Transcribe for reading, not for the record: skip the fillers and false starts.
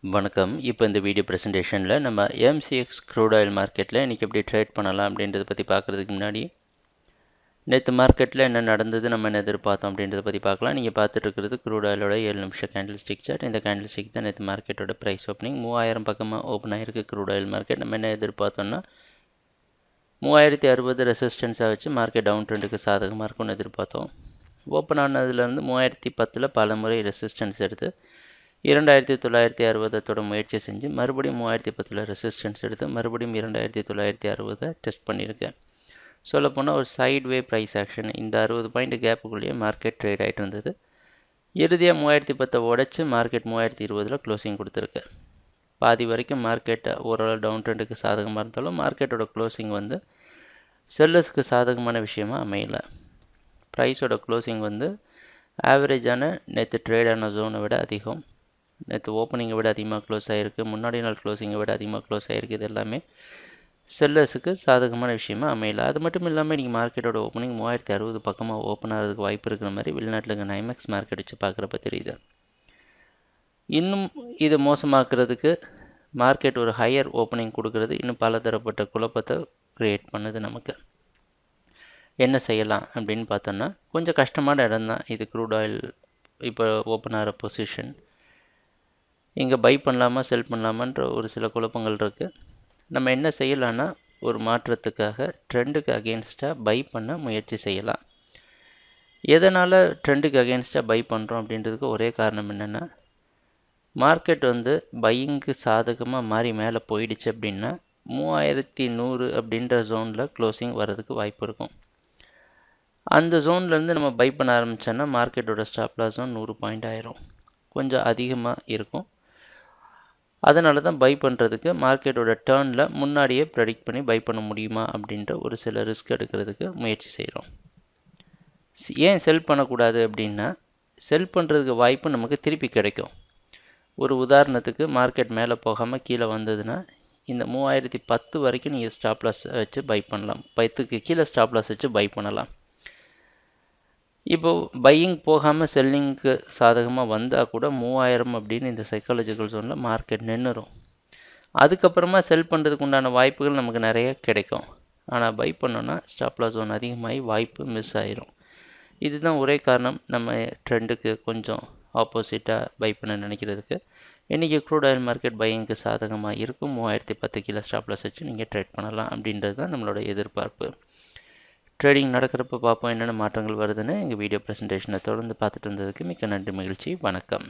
வணக்கம். இப்போ இந்த வீடியோ ப்ரெசன்டேஷனில் நம்ம MCX க்ரூட் ஆயில் மார்க்கெட்டில் இன்றைக்கி எப்படி ட்ரேட் பண்ணலாம் அப்படின்றத பற்றி பார்க்குறதுக்கு முன்னாடி நேற்று மார்க்கெட்டில் என்ன நடந்தது, நம்ம என்ன எதிர்பார்த்தோம் அப்படின்றத பற்றி பார்க்கலாம். நீங்கள் பார்த்துட்டு இருக்கிறது க்ரூட் ஆயிலோட 7 நிமிஷம் கேண்டில் ஸ்டிக் சார்ட். இந்த கேண்டில் ஸ்டிக் தான் நேற்று மார்க்கெட்டோட ப்ரைஸ் ஓப்பனிங் 3000 பக்கமாக ஓப்பன் ஆகிருக்கு க்ரூட் ஆயில் மார்க்கெட். நம்ம என்ன எதிர்பார்த்தோம்னா 3060 ரெசிஸ்டன்ஸாக வச்சு மார்க்கெட் டவுன் ட்ரெண்டுக்கு சாதகமாக இருக்கும்னு எதிர்பார்த்தோம். ஓப்பன் ஆனதுலேருந்து 3010 பல முறை ரெசிஸ்டன்ஸ் எடுத்து 2960 தொட முயற்சி செஞ்சு மறுபடியும் 3010 ரெசிஸ்டன்ஸ் எடுத்து மறுபடியும் 2960 டெஸ்ட் பண்ணியிருக்கேன். சொல்லப்போனால் ஒரு சைட்வே ப்ரைஸ் ஆக்ஷன் இந்த 60 பாயிண்ட் கேப்புக்குள்ளேயே மார்க்கெட் ட்ரேட் ஆகிட்டு இருந்தது. இறுதியாக 3010 உடைச்சு மார்க்கெட் 3020 க்ளோசிங் கொடுத்துருக்கு. பாதி வரைக்கும் மார்க்கெட் ஓரளவு டவுன் ட்ரெண்டுக்கு சாதகமாக இருந்தாலும் மார்க்கெட்டோட க்ளோசிங் வந்து செல்லர்ஸ்க்கு சாதகமான விஷயமா அமையல. ப்ரைஸோட க்ளோசிங் வந்து ஆவரேஜான நேற்று ட்ரேடான ஜோனை விட அதிகம், நேற்று ஓப்பனிங்கை விட அதிகமாக க்ளோஸ் ஆகிருக்கு, முன்னாடி நாள் க்ளோசிங்கை விட அதிகமாக க்ளோஸ் ஆகிருக்கு. இது எல்லாமே செல்லர்ஸுக்கு சாதகமான விஷயமா அமையல. அது மட்டும் இல்லாமல் இன்றைக்கி மார்க்கெட்டோட ஓப்பனிங் 3060 பக்கமாக ஓப்பன் ஆகிறதுக்கு வாய்ப்பு இருக்கிற மாதிரி வெளிநாட்டில் இருக்க நைமேக்ஸ் மார்க்கெட் வச்சு பார்க்குறப்ப தெரியுது. இன்னும் இதை மோசமாக்குறதுக்கு மார்க்கெட் ஒரு ஹையர் ஓப்பனிங் கொடுக்கறது இன்னும் பலதரப்பட்ட குழப்பத்தை க்ரியேட் பண்ணுது. நமக்கு என்ன செய்யலாம் அப்படின்னு பார்த்தோன்னா கொஞ்சம் கஷ்டமான இடம் தான் இது. க்ரூட் ஆயில் இப்போ ஓப்பன் ஆகிற பொசிஷன், இங்கே பை பண்ணலாமா செல் பண்ணலாமான்ற ஒரு சில குழப்பங்கள் இருக்குது. நம்ம என்ன செய்யலான்னா ஒரு மாற்றத்துக்காக ட்ரெண்டுக்கு அகெயின்ஸ்டாக பை பண்ண முயற்சி செய்யலாம். எதனால் ட்ரெண்டுக்கு அகெயின்ஸ்டாக பை பண்ணுறோம் அப்படின்றதுக்கு ஒரே காரணம் என்னென்னா, மார்க்கெட் வந்து பையிங்க்கு சாதகமாக மாறி மேலே போயிடுச்சு அப்படின்னா 3100 அப்படின்ற ஜோனில் க்ளோசிங் வர்றதுக்கு வாய்ப்பு இருக்கும். அந்த ஜோன்லேருந்து நம்ம பை பண்ண ஆரம்பித்தோன்னா மார்க்கெட்டோட ஸ்டாப் லாஸ் ஜோன் 100 பாயிண்ட் ஆயிரும், கொஞ்சம் அதிகமாக இருக்கும். அதனால தான் பை பண்ணுறதுக்கு மார்க்கெட்டோட டேர்னில் முன்னாடியே ப்ரெடிக்ட் பண்ணி பை பண்ண முடியுமா அப்படின்ற ஒரு சில ரிஸ்க் எடுக்கிறதுக்கு முயற்சி செய்கிறோம். ஏன் செல் பண்ணக்கூடாது அப்படின்னா, செல் பண்ணுறதுக்கு வாய்ப்பு நமக்கு திருப்பி கிடைக்கும். ஒரு உதாரணத்துக்கு மார்க்கெட் மேலே போகாமல் கீழே வந்ததுன்னா இந்த 3010 வரைக்கும் நீங்கள் ஸ்டாப் லாஸ் வச்சு பை பண்ணலாம். 10க்கு கீழே ஸ்டாப் லாஸ் வச்சு பை பண்ணலாம். இப்போது பையிங் போகாமல் செல்லிங்க்கு சாதகமாக வந்தால் கூட 3000 அப்படின்னு இந்த சைக்காலஜிக்கல் ஜோனில் மார்க்கெட் நின்றுடும். அதுக்கப்புறமா செல் பண்ணுறதுக்கு உண்டான வாய்ப்புகள் நமக்கு நிறைய கிடைக்கும். ஆனால் பை பண்ணோன்னா ஸ்டாப் லாஸ் ஜோன் அதிகமாகி வாய்ப்பு மிஸ் ஆயிரும். இதுதான் ஒரே காரணம் நம்ம ட்ரெண்டுக்கு கொஞ்சம் ஆப்போசிட்டாக பை பண்ண நினைக்கிறதுக்கு. இன்றைக்கி க்ரூட் ஆயில் மார்க்கெட் பையிங்க்கு சாதகமாக இருக்கும். 3010 கீழே ஸ்டாப் லாஸ் வச்சு நீங்கள் ட்ரேட் பண்ணலாம் அப்படின்றது தான் நம்மளோட எதிர்பார்ப்பு. ட்ரேடிங் நடக்கிறப்ப பார்ப்போம் என்னென்ன மாற்றங்கள் வருதுன்னு. எங்கள் வீடியோ ப்ரெசன்டேஷனை தொடர்ந்து பார்த்துட்டு இருந்ததுக்கு மிக்க நன்றி, மகிழ்ச்சி, வணக்கம்.